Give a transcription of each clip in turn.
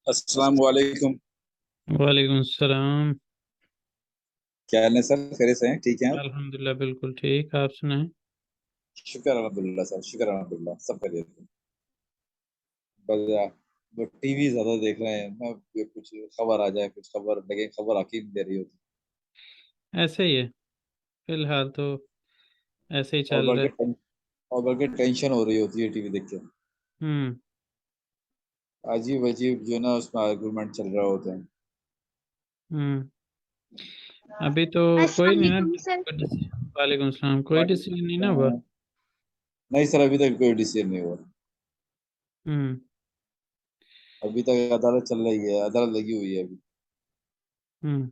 अस्सलाम वालेकुम। वालेकुम सलाम। क्या हाल है सर? खैरियत से हैं? ठीक हैं आप? अल्हम्दुलिल्लाह बिल्कुल ठीक। आप सुनाएं। शुक्र अल्हम्दुलिल्लाह सर, शुक्र अल्हम्दुलिल्लाह, सब खैरियत है। बस वो टीवी ज्यादा देख रहे हैं ना, ये कुछ खबर आ जाए, कुछ खबर लगे, खबर आके नहीं दे रही होती। ऐसे ही है फिलहाल तो, ऐसे ही और चल रहा है। और बल्कि टेंशन हो रही होती है टीवी देख के। हम्म। अजीब अजीब जो ना उसमें आर्गुमेंट चल रहा होते हैं। हम्म। अभी तो कोई अस्सलाम नहीं ना। वालेकुम सर। वालेकुम सलाम। कोई डिसीजन नहीं ना हुआ। नहीं सर, अभी तक कोई डिसीजन नहीं हुआ। हम्म। अभी तक अदालत चल रही है, अदालत लगी हुई है अभी। हम्म।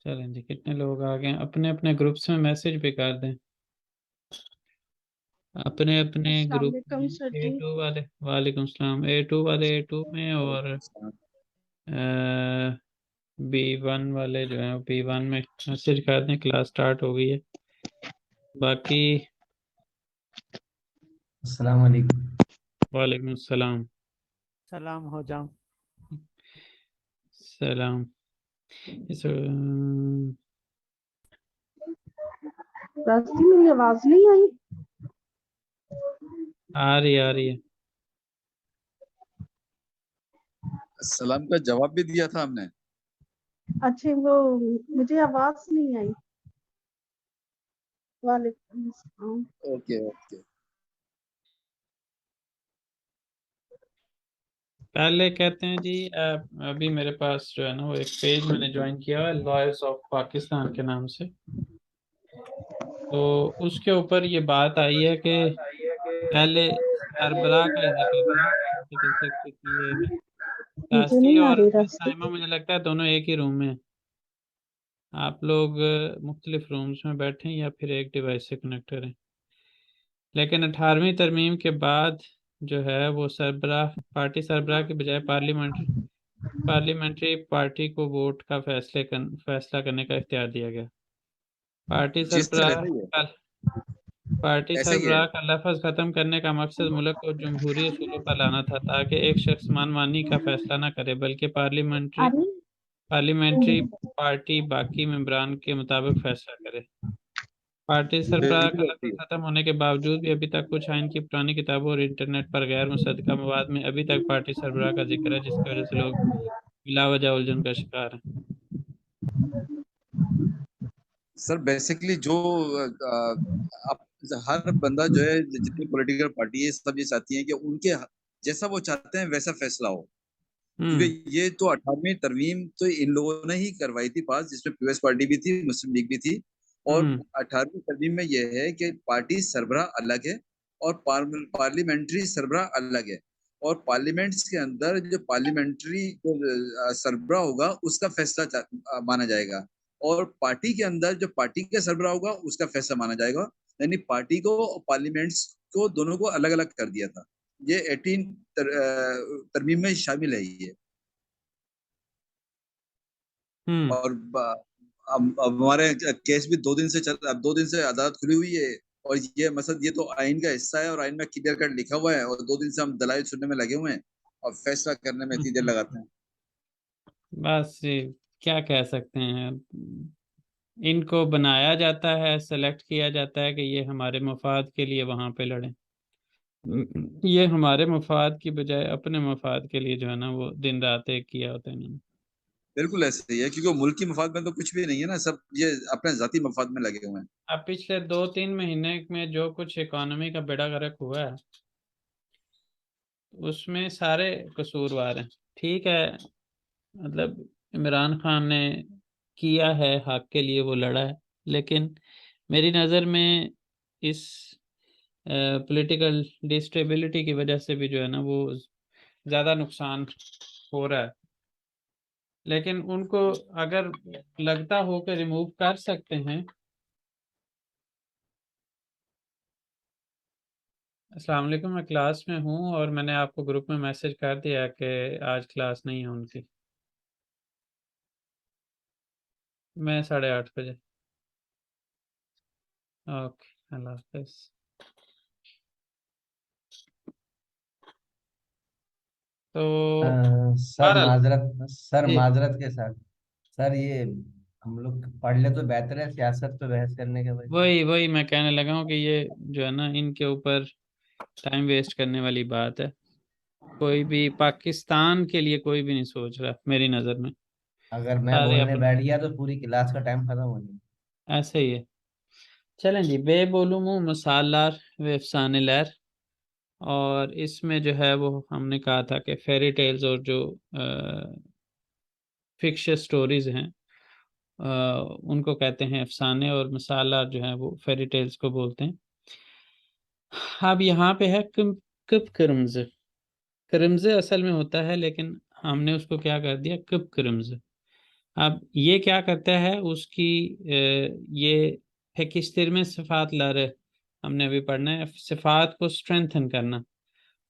चलें जी, कितने लोग आ गए हैं? अपने अपने ग्रुप्स में मैसेज भी कर दें, अपने अपने अस्सलाम ग्रुप वालेकुम में। Sir A ji. टू वाले वालेकुम सलाम। A2 वाले A2 में, और B1 वाले जो हैं B1 में मैसेज कर दें, क्लास स्टार्ट हो गई है। बाकी अस्सलाम वालेकुम। वालेकुम सलाम। सलाम हो जाऊं। सलाम। इस रास्ते में मेरी आवाज नहीं आई। आ रही है। सलाम का जवाब भी दिया था हमने। अच्छा, वो मुझे आवाज नहीं आई। वालेकुम अस्सलाम। Okay okay. पहले कहते हैं जी, अभी मेरे पास जो है ना, वो एक पेज मैंने ज्वाइन किया है लॉयर्स ऑफ पाकिस्तान के नाम से। तो उसके ऊपर ये बात आई है कि पहले सरबराह का ही जिक्र था आर्टिकल 63A में। मुझे तासी नहीं आ और रही मिस रास्ते। साइमा मुझे लगता है दोनों एक ही रूम में हैं। आप लोग मुख्तलिफ रूम्स में बैठे हैं या फिर एक डिवाइस से कनेक्टेड हैं। लेकिन 18वीं तरमीम के बाद जो है वो सरबराह, पार्टी सरबराह के बजाय पार्लियामेंट्री पार्टी को वोट का फैसला करने का इख्तियार दिया गया। पार्टी जी सर, सरबराह ऐसा ही है। का पार्टी ऐसा ही है। सरबराह का लफ्ज़ ख़त्म करने का मकसद मुल्क को जमहूरी असूलों पर लाना था, ताकि एक शख्स मनमानी का फैसला न करे बल्कि अरे पार्लियामेंट्री पार्टी बाकी मेंबरान के मुताबिक फैसला करे। पार्टी सरबराह का बिल्कुल ऐसा लफ्ज़ ही है। खत्म होने के बावजूद भी अभी तक कुछ आइन की पुरानी किताबों और इंटरनेट पर गैर मुसद्दका मवाद में अभी तक पार्टी सरबराह का जिक्र है, जिसकी वजह से लोग बिलावजह उलझन का शिकार हैं। सर बेसिकली जो आप हर बंदा जो है, जितनी पॉलिटिकल पार्टी है, सब ये चाहती है कि उनके जैसा वो चाहते हैं वैसा फैसला हो। क्योंकि हम्म। ये तो 18वीं तरमीम तो इन लोगों ने ही करवाई थी पास, जिसमें पीपल्स पार्टी भी थी, मुस्लिम लीग भी थी। और हम्म। 18वीं तरमीम में यह है कि पार्टी सरबराह अलग है और पार्लियामेंट्री सरबराह अलग है। और पार्लियामेंट्स के अंदर जो पार्लियामेंट्री जो सरबराह होगा उसका फैसला माना जाएगा। और पार्टी के अंदर जो पार्टी का सरबराह होगा उसका फैसला माना जाएगा। यानी पार्टी को और पार्लियामेंट्स को दोनों को अलग अलग कर दिया था। ये 18 तरमीम में शामिल है ये। हम्म। और अब हमारे केस भी 2 दिन से अब 2 दिन से अदालत खुली हुई है। और ये मसद ये तो आइन का हिस्सा है और आइन में क्लियर कट लिखा हुआ है, और 2 दिन से हम दलाइल सुनने में लगे हुए हैं और फैसला करने में इतनी देर लगाते हैं। बस ये क्या कह सकते हैं। इनको बनाया जाता है, सेलेक्ट किया जाता है कि ये हमारे मफाद के लिए वहां पे लड़ें। ये हमारे मफाद की बजाय अपने मफाद के लिए जो है ना, वो दिन रात एक किया होता है इन्होंने। बिल्कुल ऐसे ही है, क्योंकि मुल्क की मफाद में तो कुछ भी नहीं है ना, सब ये अपने जाती मफाद में लगे हुए हैं। अब पिछले 2-3 महीने में जो कुछ इकोनॉमी का बेड़ा गर्क हुआ है, उसमें सारे कसूरवार हैं। ठीक है, मतलब इमरान खान ने किया है, हक के लिए वो लड़ा है, लेकिन मेरी नज़र में इस पॉलिटिकल डिस्टेबिलिटी की वजह से भी जो है ना, वो ज़्यादा नुकसान हो रहा है। लेकिन उनको अगर लगता हो कि रिमूव कर सकते हैं। अस्सलाम वालेकुम, मैं क्लास में हूँ और मैंने आपको ग्रुप में मैसेज कर दिया कि आज क्लास नहीं है उनकी। मैं 8:30 बजे। ओके, अल्लाह हाफिज़। तो बहरहाल सर जी, माजरत के साथ सर, ये हम लोग पढ़ ले तो बेहतर है सियासत पे बहस करने के बजाय। वही वही मैं कहने लगा हूँ कि ये जो है ना, इनके ऊपर टाइम वेस्ट करने वाली बात है। कोई भी पाकिस्तान के लिए कोई भी नहीं सोच रहा मेरी नज़र में। अगर मैं सारे बोलने अपने बैठ गया तो पूरी क्लास का टाइम खत्म हो जाएगा। ऐसे ही है। चलें जी, बेबोलूम मसालार व अफसाने लहर। और इसमें जो है वो हमने कहा था कि फेरी टेल्स और जो फिक्शन स्टोरीज हैं उनको कहते हैं अफसाने, और मसाला जो है वो फेरी टेल्स को बोलते हैं। अब यहाँ पे है कब क्रम्ज। क्रम्ज असल में होता है, लेकिन हमने उसको क्या कर दिया, कब क्रम्ज। अब ये क्या करता है उसकी ये फेकिस्तिर में सिफात ला रहे, हमने अभी पढ़ना है सिफात को स्ट्रेंथन करना।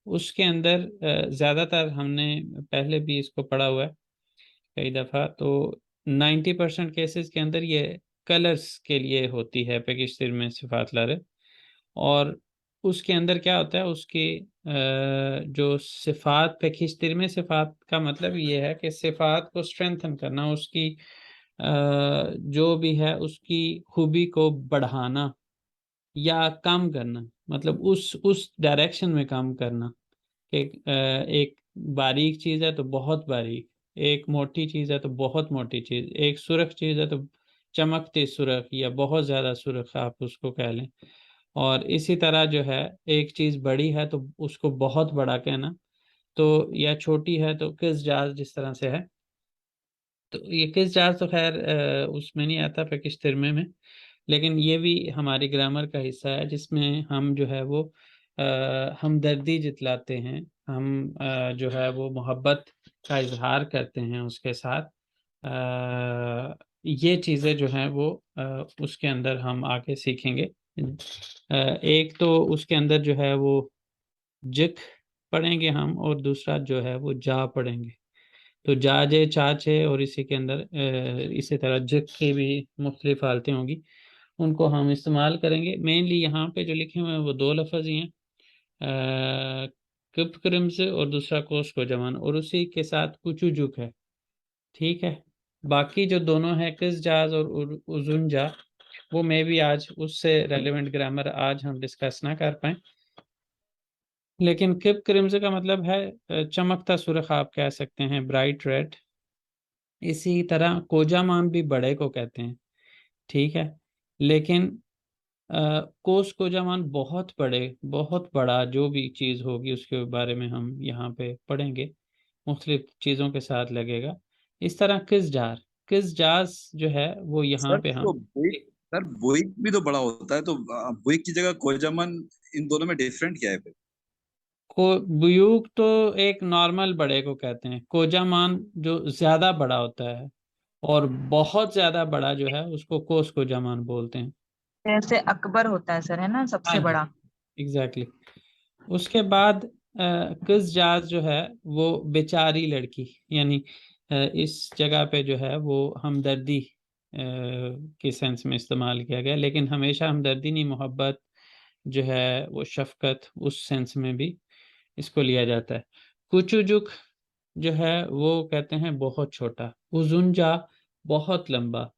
उसके अंदर ज़्यादातर हमने पहले भी इसको पढ़ा हुआ है कई दफ़ा। तो 90% केसेस के अंदर ये कलर्स के लिए होती है पेकिस्तिर में सिफात लारे। और उसके अंदर क्या होता है, उसकी जो सिफात पेकिस्तिर में सिफात का मतलब ये है कि सिफात को स्ट्रेंथन करना, उसकी जो भी है उसकी खूबी को बढ़ाना या कम करना, मतलब उस डायरेक्शन में काम करना। एक बारीक चीज़ है तो बहुत बारीक, एक मोटी चीज़ है तो बहुत मोटी चीज़, एक सुर्ख चीज़ है तो चमकती सुर्ख या बहुत ज़्यादा सुर्ख आप उसको कह लें। और इसी तरह जो है, एक चीज़ बड़ी है तो उसको बहुत बड़ा कहना, तो या छोटी है तो किस जाज जिस तरह से है। तो ये किस जाज तो खैर उसमें नहीं आता पैकिश तिरमे में, लेकिन ये भी हमारी ग्रामर का हिस्सा है जिसमें हम जो है वो हमदर्दी जितलाते हैं। हम जो है वो मोहब्बत का इजहार करते हैं उसके साथ। ये चीज़ें जो हैं वो उसके अंदर हम आके सीखेंगे। एक तो उसके अंदर जो है वो जिक पढ़ेंगे हम, और दूसरा जो है वो जा पढ़ेंगे। तो जाजे चाचे, और इसी के अंदर इसी तरह जिक की भी मुख्तलिफ हालतें होंगी, उनको हम इस्तेमाल करेंगे। मेनली यहाँ पे जो लिखे हुए हैं वो दो लफ्ज़ ही हैं, किप क्रिम्स और दूसरा कोस को जमान, और उसी के साथ कुचुजुक है। ठीक है, बाकी जो दोनों है किस जाज और उजुनजा, वो मे भी आज उससे रेलिवेंट ग्रामर आज हम डिस्कस ना कर पाए। लेकिन किप क्रिम्स का मतलब है चमकता सुर्ख, आप कह सकते हैं ब्राइट रेड। इसी तरह कोजामान भी बड़े को कहते हैं। ठीक है, लेकिन कोस कोजामान बहुत बड़े, बहुत बड़ा जो भी चीज़ होगी उसके बारे में हम यहाँ पे पढ़ेंगे, मुख्तलिफ चीज़ों के साथ लगेगा। इस तरह किस जाज जो है वो यहाँ सर पे तो हम बुइक, सर बुइक भी तो बड़ा होता है, तो बुइक की जगह कोजामन, इन दोनों में डिफरेंट क्या है फिर? को बुयूक तो एक नॉर्मल बड़े को कहते हैं, कोजामान जो ज़्यादा बड़ा होता है, और बहुत ज़्यादा बड़ा जो है उसको कोस कोजामान बोलते हैं। जैसे अकबर होता है सर, है ना, हाँ सबसे जी, बड़ा। एग्जैक्टली उसके बाद किस जाज जो है वो बेचारी लड़की, यानी इस जगह पे जो है वो हमदर्दी के सेंस में इस्तेमाल किया गया, लेकिन हमेशा हमदर्दी नहीं, मोहब्बत जो है वो शफकत, उस सेंस में भी इसको लिया जाता है। कुचुजुक जो है वो कहते हैं बहुत छोटा। उजुनजा बहुत लंबा।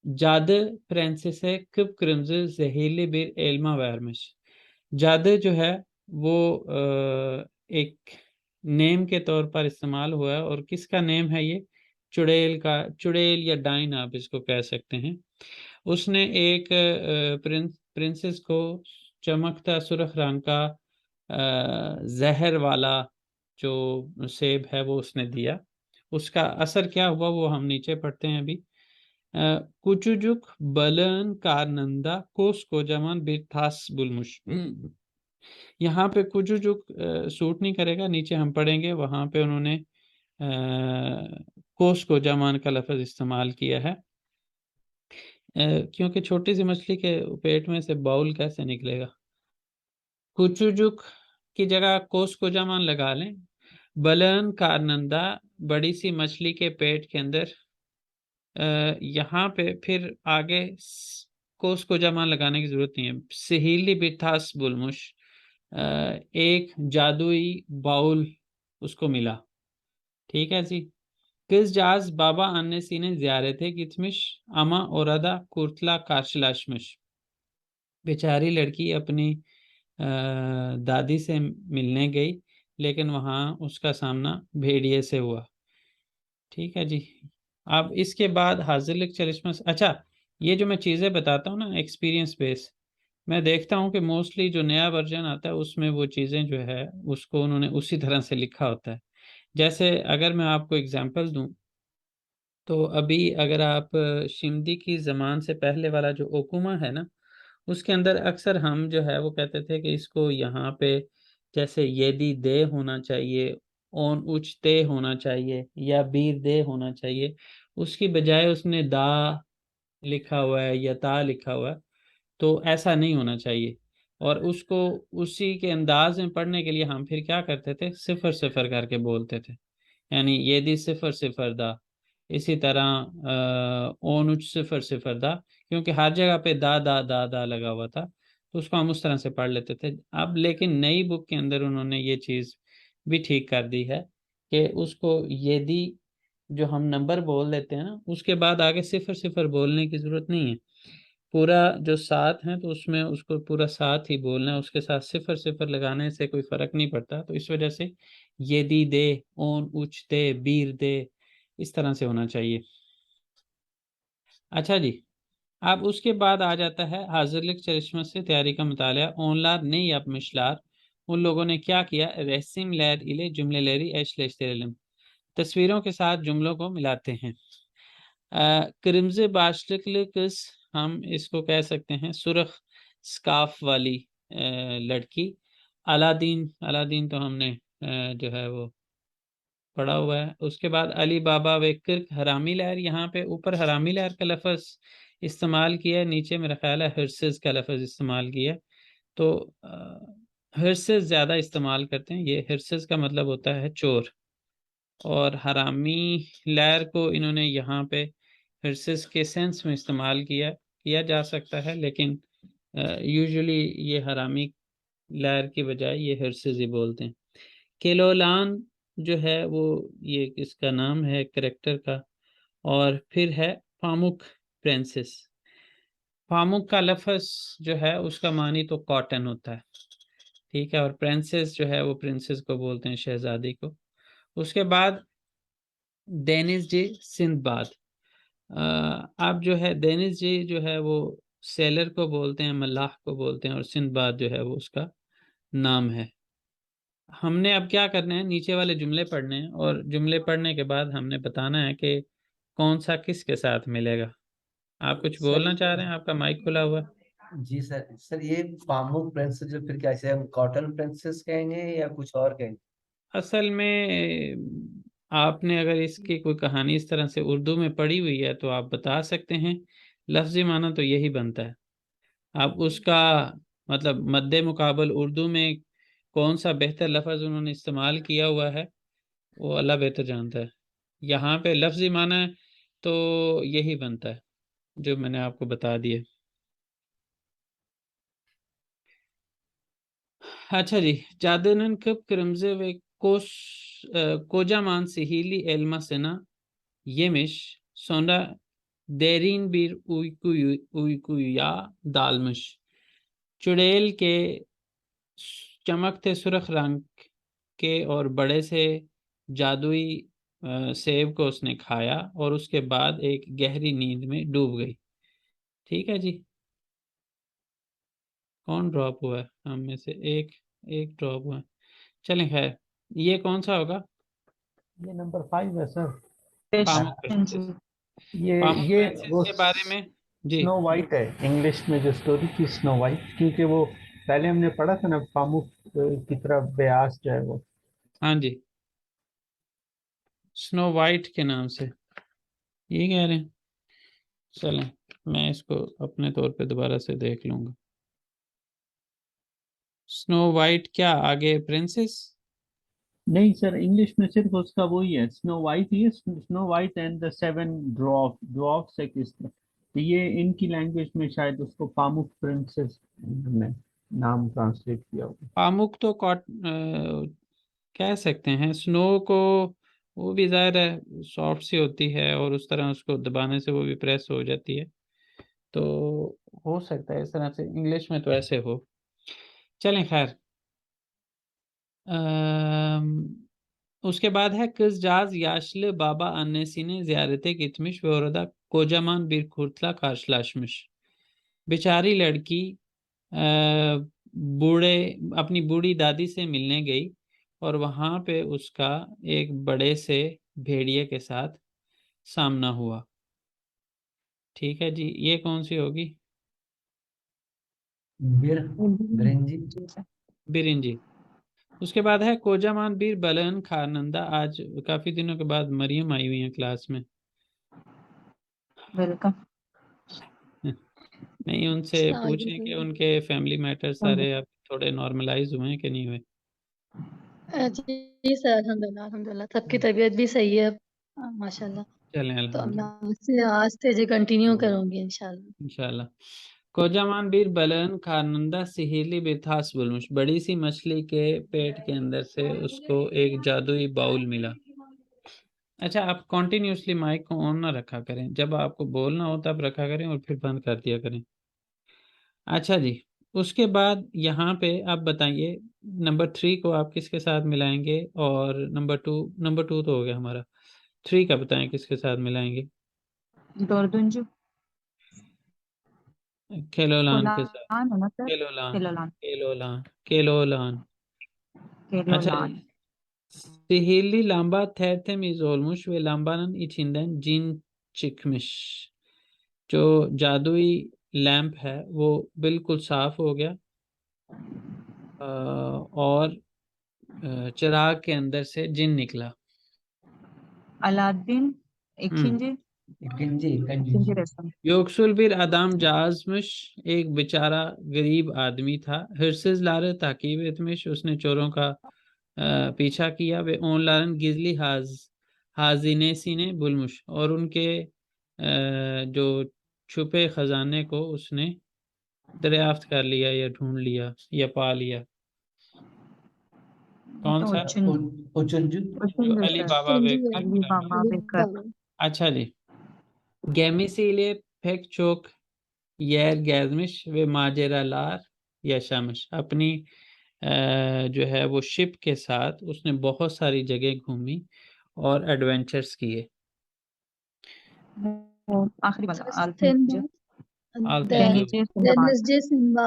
जादे फ्रांसिसे kıp kırmızı zehirli bir elma vermiş। जादे जो है वो एक नेम के तौर पर इस्तेमाल हुआ है, और किसका नेम है ये, चुड़ैल का, चुड़ैल या डाइन आप इसको कह सकते हैं। उसने एक प्रिंसेस को चमकता सुर्ख रंग का जहर वाला जो सेब है वो उसने दिया। उसका असर क्या हुआ वो हम नीचे पढ़ते हैं अभी। कुचुजुक बलन कारनंदा कोस को जमान बेथास बुलमुश। यहाँ पे कुचुजुक सूट नहीं करेगा, नीचे हम पढ़ेंगे वहाँ पे उन्होंने कोस को जमान का लफ्ज़ इस्तेमाल किया है, क्योंकि छोटी सी मछली के पेट में से बाउल कैसे निकलेगा। कुचुजुक की जगह कोस को जमान लगा लें। बलन कारनंदा, बड़ी सी मछली के पेट के अंदर, यहाँ पे फिर आगे कोस को जमान लगाने की जरूरत नहीं है। सहीली बिथास बुलमुश, एक जादुई बाउल उसको मिला। ठीक है जी। Kız baba annesinin ziyarete gitmiş ama orada kurtla karşılaşmış। बेचारी लड़की अपनी दादी से मिलने गई, लेकिन वहाँ उसका सामना भेड़िए से हुआ। ठीक है जी। अब इसके बाद हाजिर चरिश्मा, अच्छा ये जो मैं चीज़ें बताता हूँ ना एक्सपीरियंस बेस, मैं देखता हूँ कि मोस्टली जो नया वर्जन आता है उसमें वो चीज़ें जो है उसको उन्होंने उसी तरह से लिखा होता है। जैसे अगर मैं आपको एग्जांपल दूं, तो अभी अगर आप शिमदी की ज़मान से पहले वाला जो ओकुमा है ना, उसके अंदर अक्सर हम जो है वो कहते थे कि इसको यहाँ पे जैसे येदी दे होना चाहिए, ओन उच ते होना चाहिए या बीर दे होना चाहिए, उसकी बजाय उसने दा लिखा हुआ है या ता लिखा हुआ है। तो ऐसा नहीं होना चाहिए। और उसको उसी के अंदाज में पढ़ने के लिए हम फिर क्या करते थे, सिफर सिफर करके बोलते थे, यानी ये दी सिफर सिफर दा। इसी तरह ओन उच सिफर सिफर दा, क्योंकि हर जगह पे दा दा दा दा लगा हुआ था, तो उसको हम उस तरह से पढ़ लेते थे। अब लेकिन नई बुक के अंदर उन्होंने ये चीज़ भी ठीक कर दी है कि उसको ये दी जो हम नंबर बोल देते हैं ना, उसके बाद आगे सिफर सिफर बोलने की ज़रूरत नहीं है। पूरा जो सात है तो उसमें उसको पूरा सात ही बोलना है, उसके साथ सिफर सिफर लगाने से कोई फर्क नहीं पड़ता। तो इस वजह से ये दी दे, ओन उच दे, बीर दे, इस तरह से होना चाहिए। अच्छा जी। अब उसके बाद आ जाता है हाजिरलिक चरिश्मा से तैयारी का मुताला। ओनलार नहीं yapmışlar, उन लोगों ने क्या किया, resimler ile cümleleri eşleştirelim, तस्वीरों के साथ जुमलों को मिलाते हैं। क्रिम्ज़ बाशलिकल किस, हम इसको कह सकते हैं सुरख स्काफ वाली लड़की। अलादीन, अलादीन तो हमने जो है वो पढ़ा हुआ है। उसके बाद अली बाबा व किर्क, हरामी लहर, यहाँ पे ऊपर हरामी लहर का लफ्ज़ इस्तेमाल किया है, नीचे मेरा ख्याल है हिर्सेस का लफ्ज़ इस्तेमाल किया है। तो हिर्सेस ज़्यादा इस्तेमाल करते हैं, ये हिर्सेस का मतलब होता है चोर, और हरामी लहर को इन्होंने यहाँ पे हिर्सेस के सेंस में इस्तेमाल किया जा सकता है, लेकिन यूजुअली ये हरामी लहर की बजाय ये हिर्सेस ही बोलते हैं। केलोलान जो है वो ये इसका नाम है करेक्टर का। और फिर है पामुक प्रिंसेस। पामुक का लफ्ज़ जो है उसका मानी तो कॉटन होता है, ठीक है, और प्रिंसेस जो है वो प्रिंसेस को बोलते हैं, शहजादी को। उसके बाद डेनिस जी सिंदबाद। अब जो है डेनिस जी जो है वो सेलर को बोलते हैं, मल्लाह को बोलते हैं, और सिंदबाद जो है वो उसका नाम है। हमने अब क्या करना है, नीचे वाले जुमले पढ़ने हैं, और जुमले पढ़ने के बाद हमने बताना है कि कौन सा किसके साथ मिलेगा। आप कुछ सर बोलना चाह रहे हैं, आपका माइक खुला हुआ है। जी सर ये पामुक प्रिंसेस जो फिर क्या इसे हम कॉटन प्रिंसेस कहेंगे या कुछ और कहेंगे? असल में आपने अगर इसकी कोई कहानी इस तरह से उर्दू में पढ़ी हुई है तो आप बता सकते हैं, लफ्ज़ी माना तो यही बनता है। अब उसका मतलब मद्दे मुकाबल उर्दू में कौन सा बेहतर लफ्ज़ उन्होंने इस्तेमाल किया हुआ है वो अल्लाह बेहतर जानता है। यहाँ पे लफ्ज़ी माना है तो यही बनता है जो मैंने आपको बता दिया। अच्छा जी। Cadının kıpkırmızı ve kocaman sihirli elmasını yemiş, sonra derin bir uykuya dalmış। चुड़ैल के चमकते सुर्ख रंग के और बड़े से जादुई सेब को उसने खाया और उसके बाद एक गहरी नींद में डूब गई। ठीक है जी। कौन ड्रॉप हुआ है? हम में से एक एक ड्रॉप हुआ है। चलें खैर, ये कौन सा होगा? ये नंबर 5 है सर। पामुक जी। प्रिंसेस। ये पामुक ये प्रिंसेस वो के बारे में जी। स्नो वाइट है, इंग्लिश में जो स्टोरी थी स्नो वाइट, क्योंकि वो पहले हमने पढ़ा था ना पामुक की तरफ ब्यास जो है वो। हाँ जी। स्नो वाइट के नाम से ये कह रहे हैं। चलें मैं इसको अपने तौर पे दोबारा से देख लूंगा। स्नो वाइट क्या आगे प्रिंसेस? नहीं सर, इंग्लिश में सिर्फ उसका वही है, स्नो वाइट ही है, snow white and the seven dwarfs है किसने, तो ये इनकी लैंग्वेज में शायद उसको पामुक प्रिंसेस ने नाम ट्रांसलेट किया होगा। पामुक तो कह सकते हैं। स्नो को वो भी ज़ाहिर है सॉफ्ट सी होती है और उस तरह उसको दबाने से वो भी प्रेस हो जाती है, तो हो सकता है इस तरह से इंग्लिश में तो ऐसे हो। चलें खैर। उसके बाद है kızcağız yaşlı baba annesini ziyarete gitmiş ve orada kocaman bir kurtla karşılaşmış। बेचारी लड़की बूढ़े अपनी बूढ़ी दादी से मिलने गई और वहां पे उसका एक बड़े से भेड़िए के साथ सामना हुआ। ठीक है जी, ये कौन सी होगी? बिरंजी। बिरिंजी। उसके बाद है कोजामान बीर बलन खानंदा। आज काफी दिनों के बाद मरियम आई हुई है क्लास में। वेलकम। नहीं, उनसे पूछें कि उनके फैमिली मैटर सारे अब थोड़े नॉर्मलाइज हुए हैं कि नहीं हुए। जी सर, अल्हम्दुलिल्लाह अल्हम्दुलिल्लाह सबकी तबीयत भी सही है माशाल्लाह। चलें तो अब मैं अल्हम्दुलिल्लाह आज से जो कंटिन्यू करूंगी इंशाल्लाह। इंशाल्लाह। कोजामान बीर बलन खानंदा सिहिली बिथास बुलमुश। बड़ी सी मछली के पेट के अंदर से उसको एक जादुई बाउल मिला। अच्छा, आप कॉन्टिन्यूसली माइक को ऑन ना रखा करें, जब आपको बोलना हो तब रखा करें और फिर बंद कर दिया करें। अच्छा जी, उसके बाद यहाँ पे आप बताइए नंबर 3 को आप किसके साथ मिलाएंगे और नंबर टू तो हो गया हमारा, 3 का बताएं किसके साथ मिलाएंगे? दर्दुंजु केलोलान के साथ। कोलान है ना सर? केलोलान केलोलान केलोलान केलोलान। अच्छा केलोलान। जी, sihirli lamba tertemiz olmuş ve lambanın içinden cin çıkmış। जो जादुई लैंप है वो बिल्कुल साफ हो गया और चिराग के अंदर से जिन निकला। अलादीन इकिंजी इकिंजी इकिंजी रस्म। योक्सुल bir adam cazmış, एक बेचारा गरीब आदमी था। हर्सिज लारे ताकीब etmiş, उसने चोरों का पीछा किया। वे ऑनलाइन गिजली हाजिने सीने बुलमुश, और उनके जो छुपे खजाने को उसने दरियाफ्त कर लिया या ढूंढ लिया या पा लिया। कौन तो सा? उचुंजू। जो उचुंजु अली सर। बाबा बेकर अली का नाम। बाबा बेकर। अच्छा जी, gemisiyle pek çok yer gezmiş ve maceralar yaşamış। अपनी जो है वो शिप के साथ उसने बहुत सारी जगह घूमी और एडवेंचर्स किए। वो आखिरी वाला सिंबा अल्तुंजुब। देनिस जे सिंबा।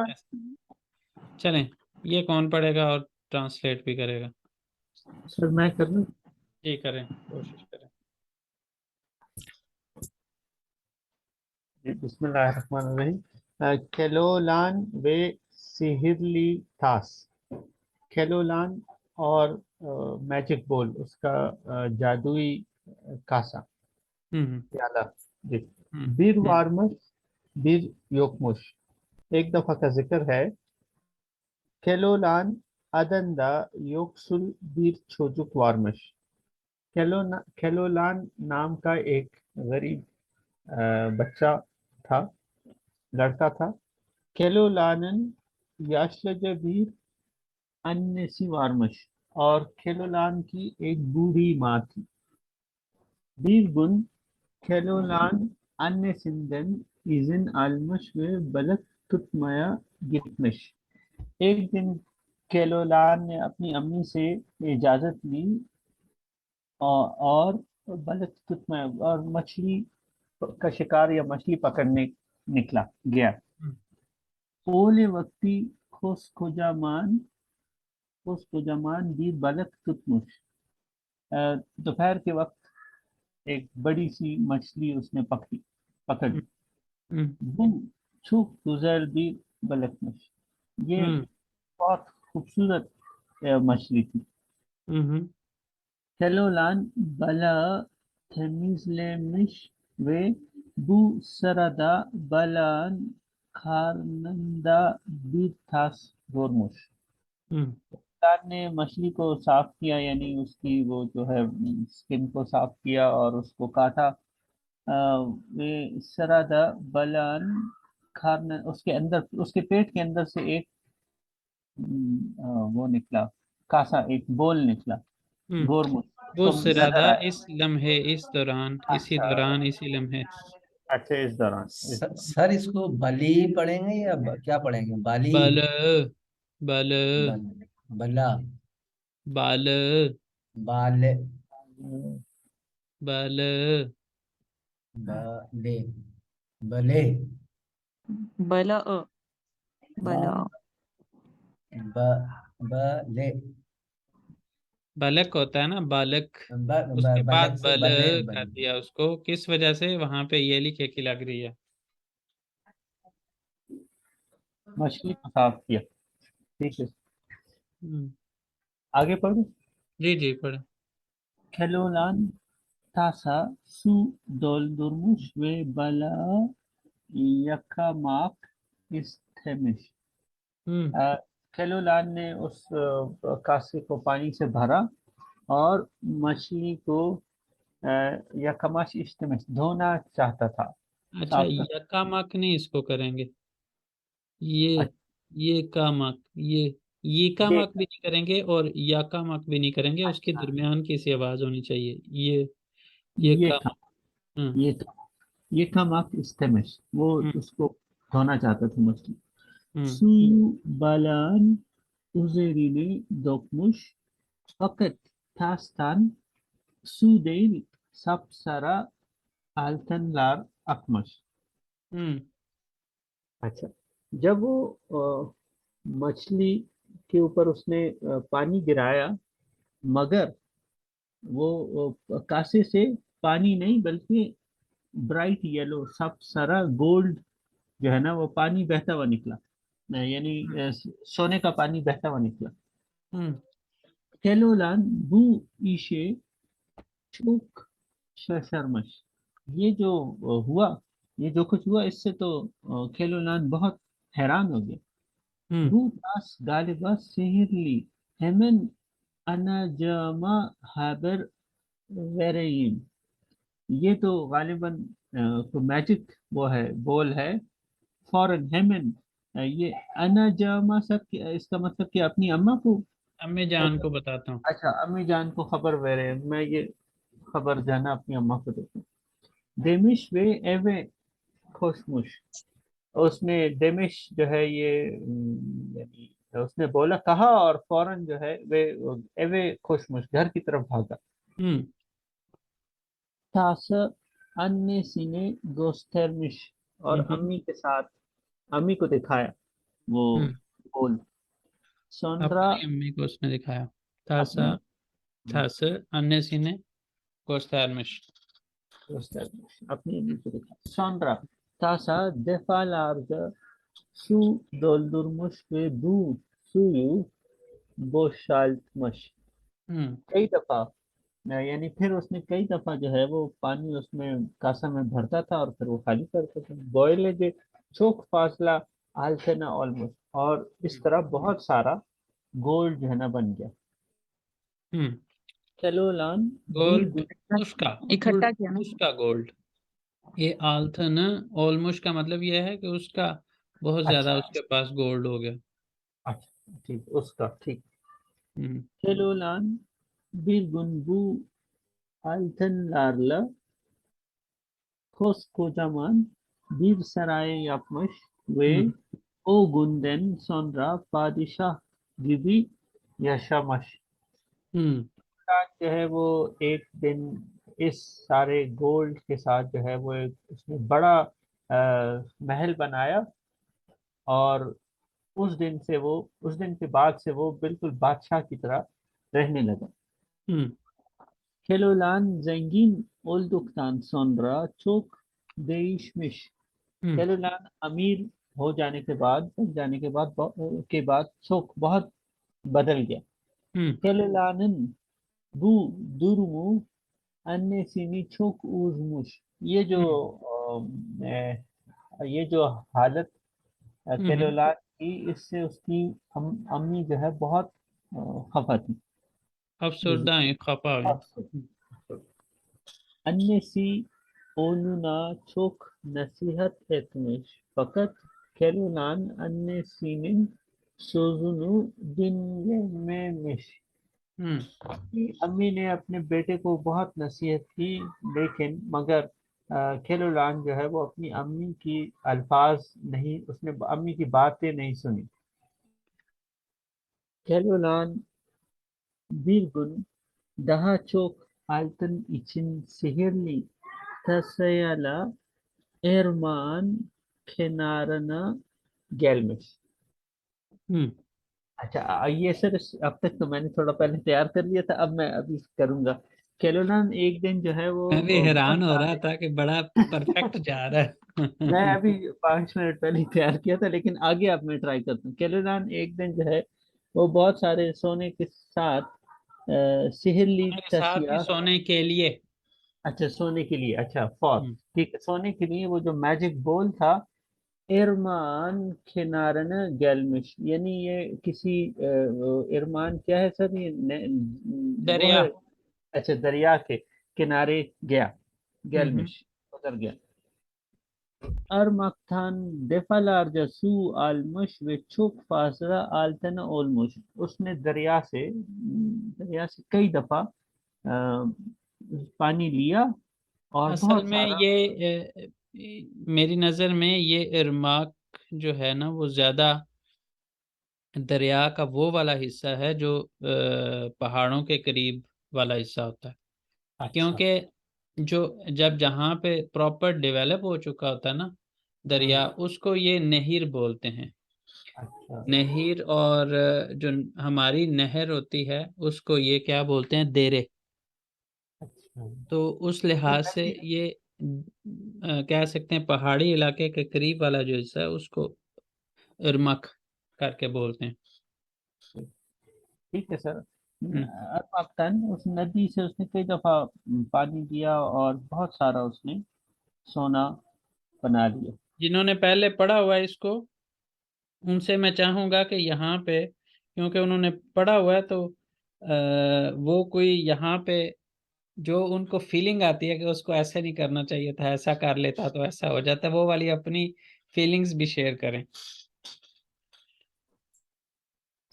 चलें, ये कौन पढ़ेगा और ट्रांसलेट भी करेगा? सर मैं कर लूं? ये करें, कोशिश करें। बिस्मिल्लाहिर्रहमानिर्रहीम। केलोलान वे सिहिरली थास। केलोलान और मैजिक बोल, उसका जादुई कासा, प्याला जी। बीर वार्मस, बीर योकमुश। एक दफा का जिक्र है, केलोलान अदंदा योक्सुल बीर छोजुक वार्मश। केलोलान नाम का एक गरीब बच्चा था, लड़का था। केलोलानन याशजबीर अन्नेसी वार्मश, और केलोलान की एक बूढ़ी माँ थी। बीरगुन केलोलान अन्य सिंधन इजन आलमश व बलक तुतमया गितमिश। एक दिन केलोलान ने अपनी अम्मी से इजाजत ली और बलक तुतमया और मछली का शिकार या मछली पकड़ने निकला गया। ओले वक्ती खोस खोजामान दी बलक तुतमुश। दोपहर के वक्त एक बड़ी सी मछली उसने पकड़ी। बुम छुप गुजर दी बलकमश। ये बहुत खूबसूरत मछली थी। Keloğlan bala temizlemiş ve bu sırada balağın karnında bir tas vurmuş. हम्म सरकार ने मछली को साफ किया, यानी उसकी वो जो है स्किन को साफ किया और उसको काटा। वे सरादा बलान खान, उसके अंदर, उसके पेट के अंदर से एक वो निकला, कासा, एक बोल निकला, हम्म गोरमुख वो उसको नजर सिरादा आया। इस लम्हे, इस दौरान, इसी अच्छा दौरान, इसी लम्हे। अच्छा, इस दौरान, सर इसको बली पढ़ेंगे या क्या पढ़ेंगे? बाली? बल बल बल, बला, बाल बाल, बल बले, बले, बल बल ब, बले, बालक होता है ना, बालक। उसके बाद बलक से बल बले, कर दिया उसको, किस वजह से? वहां पे ये लिखे की लग रही है। मछली को साफ किया। ठीक है, हम्म, आगे पढ़ो। जी जी पढ़े। Keloğlan tasa su doldurmuş ve balığı yakamak istemiş। हम्म केलोलान ने उस कासे को पानी से भरा और मछली को यकमाश इस्तेमिश, धोना चाहता था, अच्छा, साफ कर। यकामक नहीं इसको करेंगे, ये अच्छा, ये कामक, ये ये कामक भी नहीं करेंगे और याकामक भी नहीं करेंगे, उसके अच्छा, दरमियान की सी आवाज होनी चाहिए। ये ये कामक। काम, हम्म ये ये kamak istemiş, वो हम्म उसको धोना चाहता था मछली। हम्म Suyu balağın üzerine dökmüş fakat tastan su değil sapsarı altınlar akmış। हम्म अच्छा, जब वो मछली के ऊपर उसने पानी गिराया, मगर वो कासे से पानी नहीं बल्कि ब्राइट येलो sapsarı गोल्ड जो है ना, वो पानी बहता हुआ निकला, यानी सोने का पानी बहता हुआ निकला। हम्म Keloğlan bu işe çok şaşırmış। ये जो हुआ, ये जो कुछ हुआ, इससे तो केलोलान बहुत हैरान हो गया। हम्म Bu tas galiba sihirli. Hemen anacığıma haber vereyim। ये तो गालिबन तो मैजिक वो है, बोल है, फौरन, हेमन। ये अनाजामा सर इसका मतलब कि अपनी अम्मा को, अम्मी जान को बताता हूँ। अच्छा, अम्मी जान को खबर वेरे, मैं ये खबर जाना अपनी अम्मा को देता हूँ। देमिश वे एवे खुशमुश, उसने डेमिश जो है ये यानी उसने बोला, कहा, और फौरन जो है वे एवे खुशमुश घर की तरफ भागा। हम्म तास अन्य गोस्терमिश, और अम्मी के साथ, अम्मी को दिखाया वो हम्म बोल। सोंद्रा अपनी अम्मी को उसने दिखाया। थासा अपनी थास अन्य सीने कोस्तारमिश। गोस्терमिश, अपनी अम्मी को दिखाया। सोंद्रा तासा defalarca su doldurmuş ve bu suyu boşaltmış। हम्म कई दफा, यानी फिर उसने कई दफा जो है वो पानी उसमें कासा में भरता था और फिर वो खाली करता था। बॉयले जे चोक फासला आलथना ऑलमोस्ट, और इस तरह बहुत सारा गोल्ड जो है ना बन गया। हम्म केलोलान bir गोल्ड, उसका इकट्ठा किया ना। उसका गोल्ड। ये आल्थन ऑलमोस्ट का मतलब ये है कि उसका बहुत ज्यादा अच्छा उसके पास गोल्ड हो गया। अच्छा, ठीक, उसका ठीक। हम्म Keloğlan bir gün bu altınlarla koskocaman bir saray yapmış ve हम्म o günden sonra padişah gibi yaşamış। हम्म आज जो है वो एक दिन इस सारे गोल्ड के साथ जो है वो एक उसने बड़ा महल बनाया, और उस दिन के बाद से वो बिल्कुल बादशाह की तरह रहने लगा। हम्म Keloğlan zengin olduktan sonra çok değişmiş। हम्म केलोलान अमीर हो जाने के बाद, बन जाने के बाद çok बहुत बदल गया। हम्म Keloğlan'ın Bu durumu annesini çok üzmüş. ये जो ये जो हालत केलोलाद की, इससे उसकी अम्मी जो है बहुत खफा थी। अफसरदा है, खफा है। Annesi oğluna çok nasihat etmiş. Fakat Keloğlan annesinin sözünü dinlememiş. कि अम्मी ने अपने बेटे को बहुत नसीहत की, लेकिन मगर केलोलान जो है वो अपनी अम्मी की अल्फाज नहीं, उसने अम्मी की बातें नहीं सुनी। Keloğlan bir gün daha çok altın için sihirli tasayla Erman kenarına gelmiş। अच्छा ये सर अब तक तो मैंने थोड़ा पहले तैयार कर लिया था, अब मैं अभी करूंगा। केलोलान एक दिन जो है वो मैं भी बहुत हैरान हो रहा सारे था कि बड़ा परफेक्ट जा रहा मैं है। अभी 5 मिनट पहले ही तैयार किया था, लेकिन आगे अब मैं ट्राई करता हूँ। केलोलान एक दिन जो है वो बहुत सारे सोने के साथ सिहरली मेरे साथ ही तसिया, सोने के लिए। अच्छा सोने के लिए, अच्छा फॉर, हम्म, ठीक है, सोने के लिए वो जो मैजिक बॉल था इरमान खिनारन गैलमिश, यानी ये किसी इरमान क्या है सर, ये वो दरिया। है, अच्छा दरिया के किनारे गया, हम्म। गैलमिश उतर गया। Irmak'tan defalarca su almış ve çok fazla altın olmuş। उसने दरिया से कई दफा अ, पानी लिया और असल बहुत में सारा। मेरी नज़र में ये इरमाक जो है ना, वो ज़्यादा दरिया का वो वाला हिस्सा है जो पहाड़ों के करीब वाला हिस्सा होता है। अच्छा। क्योंकि जो जब जहाँ पे प्रॉपर डेवलप हो चुका होता है ना दरिया, उसको ये नहर बोलते हैं। अच्छा। नहर, और जो हमारी नहर होती है उसको ये क्या बोलते हैं, देरे। अच्छा। तो उस ये लिहाज से नदी। ये कह सकते हैं पहाड़ी इलाके के करीब वाला जो हिस्सा है उसको इरमक करके बोलते हैं। ठीक है सर। हम्म। अरमाक्तन उस नदी से उसने कई दफा पानी दिया और बहुत सारा उसने सोना बना लिया। जिन्होंने पहले पढ़ा हुआ है इसको, उनसे मैं चाहूंगा कि यहाँ पे, क्योंकि उन्होंने पढ़ा हुआ है, तो वो कोई यहाँ पे जो उनको फीलिंग आती है कि उसको ऐसे नहीं करना चाहिए था, ऐसा कर लेता तो ऐसा हो जाता, वो वाली अपनी फीलिंग्स भी शेयर करें।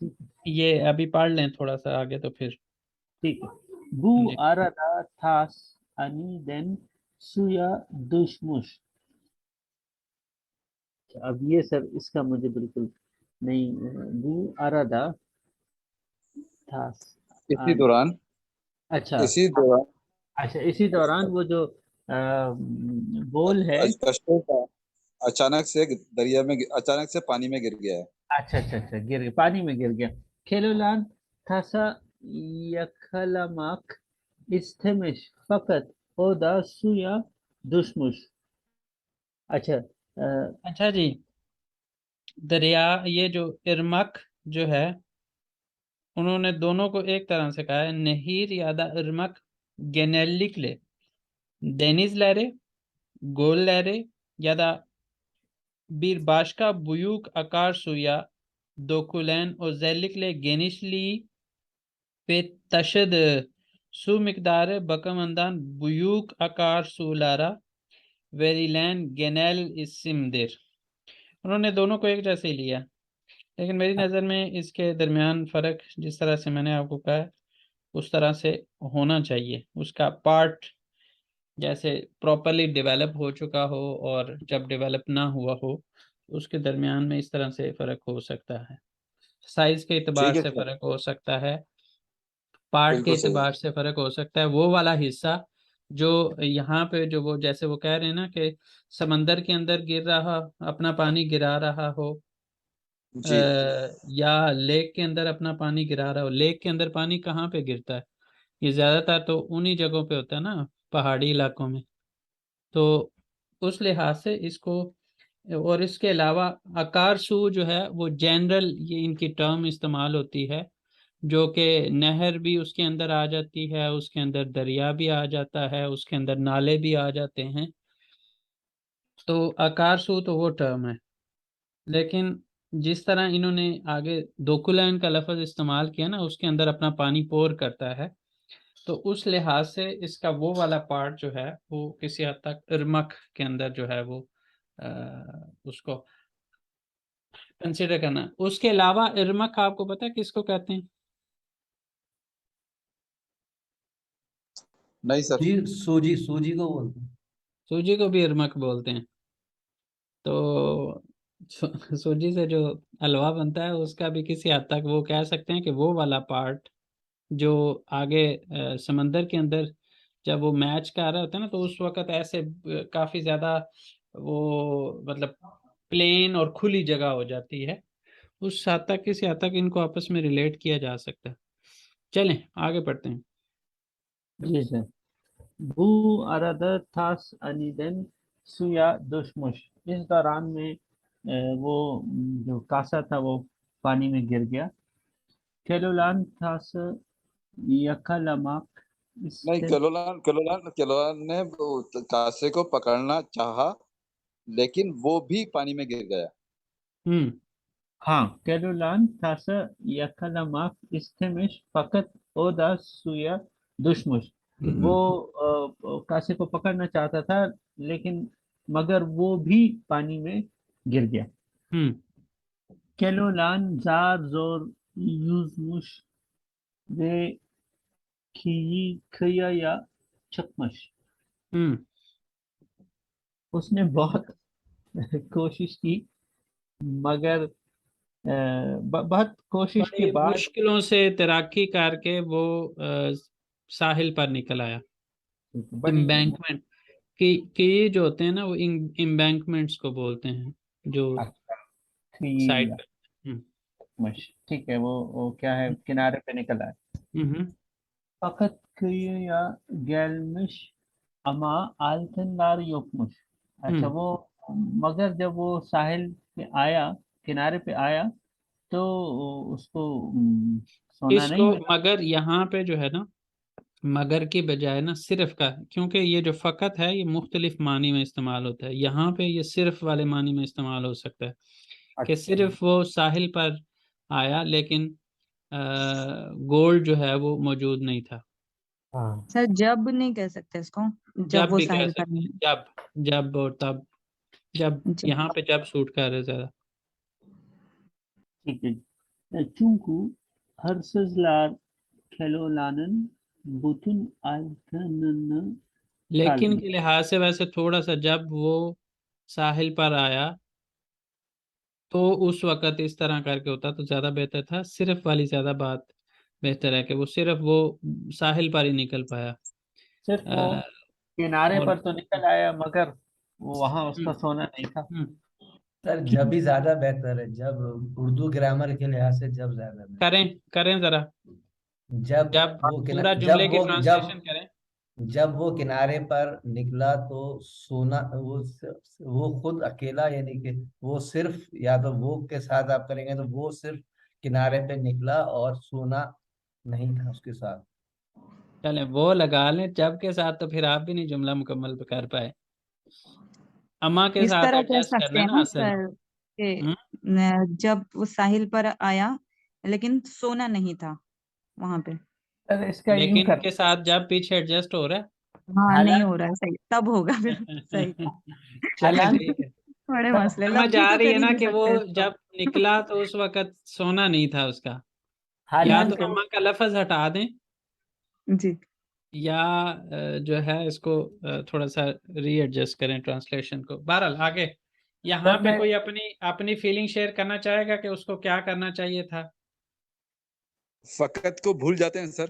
ठीक है। ये अभी पढ़ लें थोड़ा सा आगे तो फिर। ठीक है। Bu जी। arada tas aniden suya düşmüş। अब ये सर इसका मुझे बिल्कुल नहीं, bu arada tas इसी an, दौरान अच्छा। इसी दौरान अच्छा इसी दौरान वो जो बोल है। कश्ती का अचानक से दरिया में अचानक से पानी में गिर गया है। अच्छा अच्छा अच्छा, गिर गया, पानी में गिर गया। Keloğlan tasa yakalamak istemiş fakat o da suya düşmüş। अच्छा अच्छा जी, दरिया, ये जो इरमक जो है, उन्होंने दोनों को एक तरह से कहा है, नहीर यादा इरमक genellikle denizleri, gölleri ya da bir başka büyük akarsuya dökülen özellikle genişliği ve taşıdığı su miktarı bakımından büyük akarsulara verilen genel isimdir। उन्होंने दोनों को एक जैसे ही लिया, लेकिन मेरी नज़र में इसके दरमियान फ़र्क, जिस तरह से मैंने आपको कहा है उस तरह से होना चाहिए। उसका पार्ट जैसे प्रॉपरली डेवलप हो चुका हो और जब डेवलप ना हुआ हो, उसके दरमियान में इस तरह से फ़र्क हो सकता है। साइज के एतबार ठीक है से सर, फ़र्क हो सकता है, पार्ट के बिल्कुल सही। एतबार से फ़र्क हो सकता है। वो वाला हिस्सा जो यहाँ पे, जो वो जैसे वो कह रहे हैं ना कि समंदर के अंदर गिर रहा, अपना पानी गिरा रहा हो, जी या लेक के अंदर अपना पानी गिरा रहा हो। लेक के अंदर पानी कहाँ पे गिरता है? ये ज़्यादातर तो उन्हीं जगहों पे होता है ना, पहाड़ी इलाकों में। तो उस लिहाज से इसको, और इसके अलावा आकार सू जो है वो जनरल, ये इनकी टर्म इस्तेमाल होती है जो कि नहर भी उसके अंदर आ जाती है, उसके अंदर दरिया भी आ जाता है, उसके अंदर नाले भी आ जाते हैं। तो अकारसू तो वो टर्म है, लेकिन जिस तरह इन्होंने आगे दोकुलैन का लफ्ज इस्तेमाल किया ना, उसके अंदर अपना पानी पोर करता है, तो उस लिहाज से इसका वो वाला पार्ट जो है वो किसी हद तक इरमक के अंदर जो है वो उसको कंसिडर करना। उसके अलावा इरमक आपको पता है किसको कहते हैं? नहीं सर। जी, सूजी सूजी को बोलते हैं। सूजी को भी इरमक बोलते हैं। तो सूजी से जो हलवा बनता है उसका भी किसी हद तक वो कह सकते हैं कि वो वाला पार्ट जो आगे समंदर के अंदर जब वो मैच कर रहा होता है ना, तो उस वक्त ऐसे काफी ज्यादा वो मतलब प्लेन और खुली जगह हो जाती है। उस हद तक किसी हद तक इनको आपस में रिलेट किया जा सकता है। चलें आगे पढ़ते हैं। जी सर। बू अरदथास अनिदन सुया दुश्मुश। इस दौरान में वो जो कासा था वो पानी में गिर गया। केलोलान थास यकलमाक नहीं, इससे केलोलान ने कासे को पकड़ना चाहा, लेकिन वो भी पानी में गिर गया। हम्म हाँ, केलोलान थास यकलमाक इस्तेमिश फकत ओदा सुया दुश्मुश। वो कासे को पकड़ना चाहता था, लेकिन मगर वो भी पानी में गिर गया। हम्म केलोलान जार जोर युजमुश वे खिया या चकमश। हम्म उसने बहुत कोशिश की, मगर बहुत कोशिश के बड़ी बाद मुश्किलों से तैराकी करके वो साहिल पर निकल आया। बड़ी एम्बैंकमेंट कि ये जो होते हैं ना वो एम्बैंकमेंट्स को बोलते हैं, जो साइड खिया पे। हम्म मश, ठीक है, वो क्या है, किनारे पे निकल आए। हम्म fakat kıyıya gelmiş ama altınlar yokmuş। अच्छा, हम्म। वो मगर जब वो साहिल पे आया, किनारे पे आया, तो उसको सोना इसको नहीं मिला। मगर यहाँ पे जो है ना, मगर की बजाय ना सिर्फ का, क्योंकि ये जो फकत है ये मुख्तलिफ मानी में इस्तेमाल होता है, यहाँ पे ये सिर्फ वाले मानी में इस्तेमाल हो सकता है कि अच्छा। सिर्फ वो साहिल पर आया, लेकिन गोल्ड जो है वो मौजूद नहीं था। हाँ, सर जब नहीं कह सकते इसको, जब जब वो भी कह साहिल पर सकते हैं, नहीं। जब जब और तब, जब जब। यहाँ पे जब सूट कर रहे हैं ज्यादा। ठीक है। चूंकि hırsızlar kelolanın bütün altınını लेकिन çalmış। के लिहाज से वैसे थोड़ा सा जब वो साहिल पर आया तो उस वक्त इस तरह करके होता तो ज्यादा बेहतर था। सिर्फ वाली ज्यादा बात बेहतर है कि वो सिर्फ वो साहिल पर ही निकल पाया। सिर्फ वो अ, किनारे और पर तो निकल आया, मगर वहां उसका हम्म, सोना नहीं था। हम्म, सर जब ही ज्यादा बेहतर है, जब उर्दू ग्रामर के लिहाज से जब ज्यादा बेहतर। करें करें जरा, जब जब वो पूरा जब जुमले की वो ट्रांसलेशन करें। जब वो किनारे पर निकला तो सोना, वो खुद अकेला, यानी कि वो सिर्फ, या तो वो के साथ आप करेंगे तो वो सिर्फ किनारे पे निकला और सोना नहीं था उसके साथ। चलें वो लगा लें जब के साथ, तो फिर आप भी नहीं जुमला मुकम्मल कर पाए। अम्मा के इस साथ तरह कह एडजस्ट सकते करना है हैं ना ना असल। सर कि हम्म जब वो साहिल पर आया लेकिन सोना नहीं था वहां पे। सर इसका यूं लेकिन कर, के साथ जब पीछे एडजस्ट हो रहा हाँ नहीं हो हालांकि रहा है, सही तब होगा फिर सही। है। चलें हालांकि ठीक है। बड़े मसले, समझ लफ्जी आ तो रही कर है ही ना नहीं कि वो सकते इसको। जब निकला तो उस वक्त सोना नहीं था उसका। या तो हालांकि अम्मा का लफ्ज हटा दें, जी। या जो है इसको थोड़ा सा रीएडजस्ट करें ट्रांसलेशन को। बहरहाल आगे यहाँ सर पे मैं कोई अपनी अपनी फीलिंग शेयर करना चाहेगा कि उसको क्या करना चाहिए था? फकत को भूल जाते हैं सर।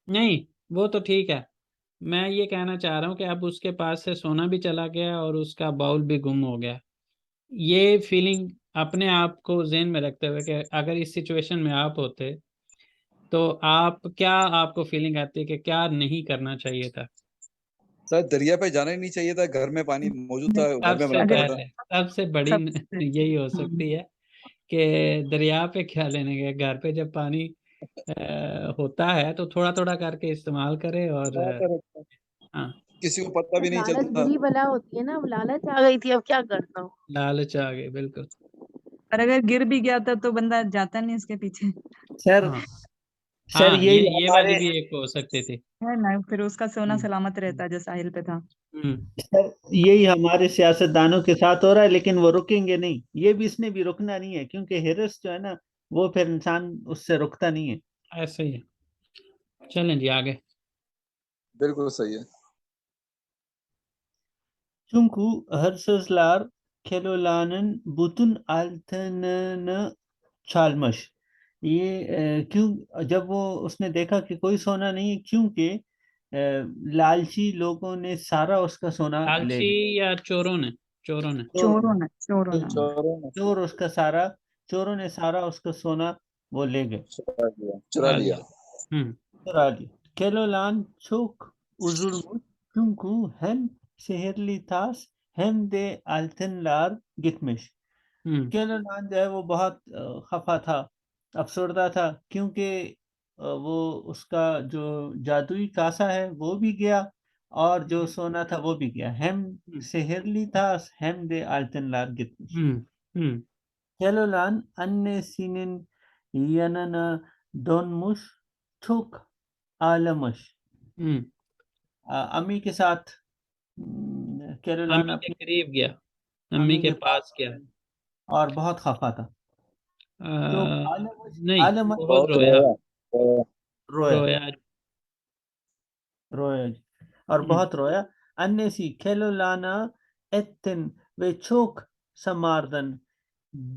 नहीं, वो तो ठीक है। मैं ये कहना चाह रहा हूँ कि अब उसके पास से सोना भी चला गया और उसका बाउल भी गुम हो गया। ये फीलिंग अपने आप को जेहन में रखते हुए कि अगर इस सिचुएशन में आप होते तो आप क्या, आपको फीलिंग आती है कि क्या नहीं करना चाहिए था? सर दरिया पे जाना ही नहीं चाहिए था, घर में पानी मौजूद था, घर में सबसे बनाना अगर पड़ता। पहले सबसे बड़ी सबसे यही हो सकती है कि दरिया पे क्या लेने गए, घर पे जब पानी होता है तो थोड़ा थोड़ा करके इस्तेमाल करे और हाँ, किसी को पता भी नहीं लालच चलता। बुरी बला होती है ना, अब लालच आ गई थी, अब क्या करता हूँ। लालच आ गई, बिल्कुल। और अगर गिर भी गया था तो बंदा जाता नहीं उसके पीछे, सर हाँ सर हाँ, यही ये वाली हमारे भी एक हो सकती थी। है ना, फिर उसका सोना हम्म, सलामत रहता जो साहिल पे था। सर यही हमारे सियासतदानों के साथ हो रहा है, लेकिन वो रुकेंगे नहीं। ये भी इसने भी रुकना नहीं है, क्योंकि हिरस जो है ना, वो फिर इंसान उससे रुकता नहीं है। ऐसे ही है। चलें जी आगे। बिल्कुल सही है। Çünkü hırsızlar kelolanın bütün altınını çalmış। ये क्यों, जब वो उसने देखा कि कोई सोना नहीं है, क्योंकि लालची लोगों ने सारा उसका सोना ले लालची लिया। या चोरों ने? चोरों ने। चोरों चोरों ने। चोरों ने चोर उसका सारा चोरों ने सारा उसका सोना वो ले गए, चुरा लिया, चुरा लिया। चुरा लिया। केलोलान çok üzülmüş, çünkü hem sihirli taş hem de altınlar gitmiş। केलोलान जो है वो बहुत खफा था, अफसरदा था, क्योंकि वो उसका जो जादुई कासा है वो भी गया, और जो सोना था वो भी गया। hem sihirli taş hem de altınlar gitmiş। Keloğlan annesinin yanına dönmüş, çok ağlamış। अम्मी के साथ केलोलान अम्मी के अपनी करीब गया, अम्मी अम्मी के के पास पास गया। और बहुत खफा था। तो आलमश नहीं, आलमश बहुत बहुत रोया। रोया। रोया रोया। रोया जी, और बहुत रोया। annesi Keloğlan'a ettin ve çok samardın,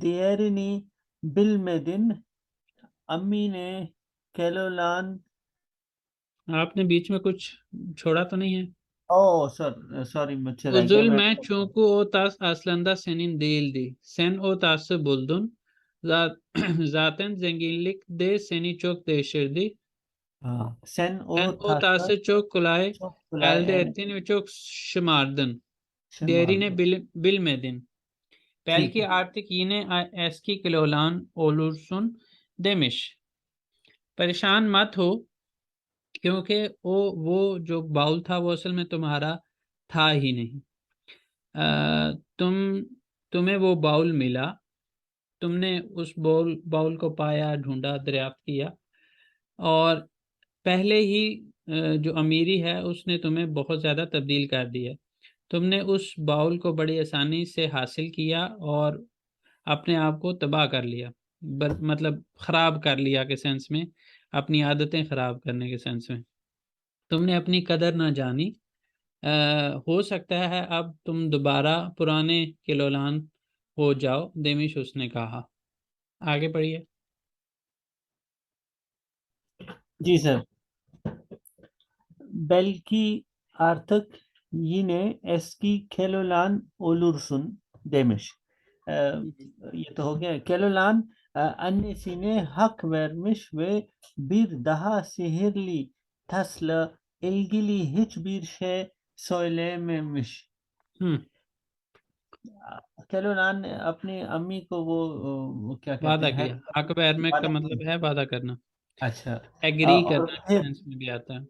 diğerini bilmedin। अम्मी ने केलोलान आपने बीच में कुछ छोड़ा तो नहीं है? ओ सर सॉरी, मुझसे रह गया। मैं Üzülme o tas aslında senin değildi. Sen o tası buldun. Zaten zenginlik de seni çok değiştirdi. हाँ, sen Sen o o tası tası çok kolay çok kolay elde ettin ve çok şımardın. Değerini şımardın। bilmedin. ठीक है। Belki artık yine eski kilolan olursun demiş. परेशान मत हो, क्योंकि वो जो bowl था वो असल में तुम्हारा था ही नहीं। तुम्हें वो बाउल मिला, तुमने उस बाउल को पाया, ढूंढा, दरियाफ्त किया, और पहले ही जो अमीरी है उसने तुम्हें बहुत ज़्यादा तब्दील कर दिया। तुमने उस बाउल को बड़ी आसानी से हासिल किया और अपने आप को तबाह कर लिया, मतलब ख़राब कर लिया के सेंस में, अपनी आदतें ख़राब करने के सेंस में। तुमने अपनी कदर ना जानी। हो सकता है अब तुम दोबारा पुराने किलोलान हो जाओ, देमिश उसने कहा। आगे पढ़िए। जी sir. belki artık yine eski Keloğlan olursun demiş। ये तो हो गया। केलोलान annesine hak vermiş ve bir daha sihirli tasla ilgili hiçbir şey söylememiş। केलोलान ने अपनी अम्मी को वो क्या कहते वादा हैं, किया। हक बैर का वादा मतलब है वादा करना, अच्छा। एग्री और करना के फिर सेंस में भी आता है।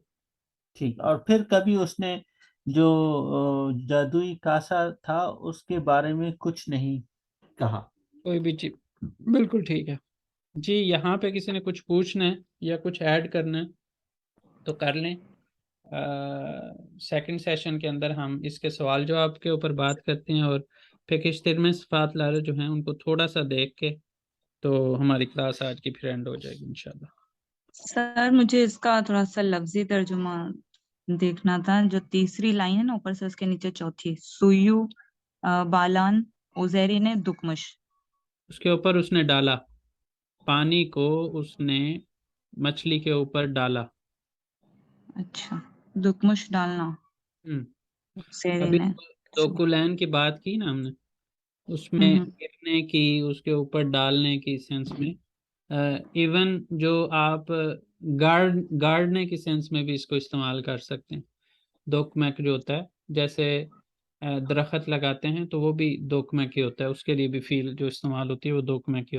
ठीक, और फिर कभी उसने जो जादुई कासा था उसके बारे में कुछ नहीं कहा। कोई भी चीज, बिल्कुल ठीक है जी। यहाँ पे किसी ने कुछ पूछना है या कुछ ऐड करना है तो कर लें। सेकंड सेशन के अंदर हम इसके सवाल जवाब के ऊपर बात करते हैं, और फिक्र में सिफात लारे जो हैं उनको थोड़ा सा देख के तो हमारी क्लास आज की फिर एंड हो जाएगी इंशाल्लाह। सर मुझे इसका थोड़ा सा लफ्जी तर्जुमा देखना था। जो तीसरी लाइन है ना ऊपर से उसके नीचे चौथी, सुयु बालान उजैरी ने दुकमश, उसके ऊपर उसने डाला, पानी को उसने मछली के ऊपर डाला। अच्छा, दुकमश डालना उजैरी अभी ने। दोकुलैन की बात की ना हमने, उसमें हम्म, गिरने की, उसके ऊपर डालने की सेंस में, इवन जो आप गाड़ने की सेंस में भी इसको इस्तेमाल कर सकते हैं। दोकमैक जो होता है, जैसे दरख्त लगाते हैं तो वो भी दोकमैक ही होता है, उसके लिए भी फील जो इस्तेमाल होती है वो दोकमैक ही होती है।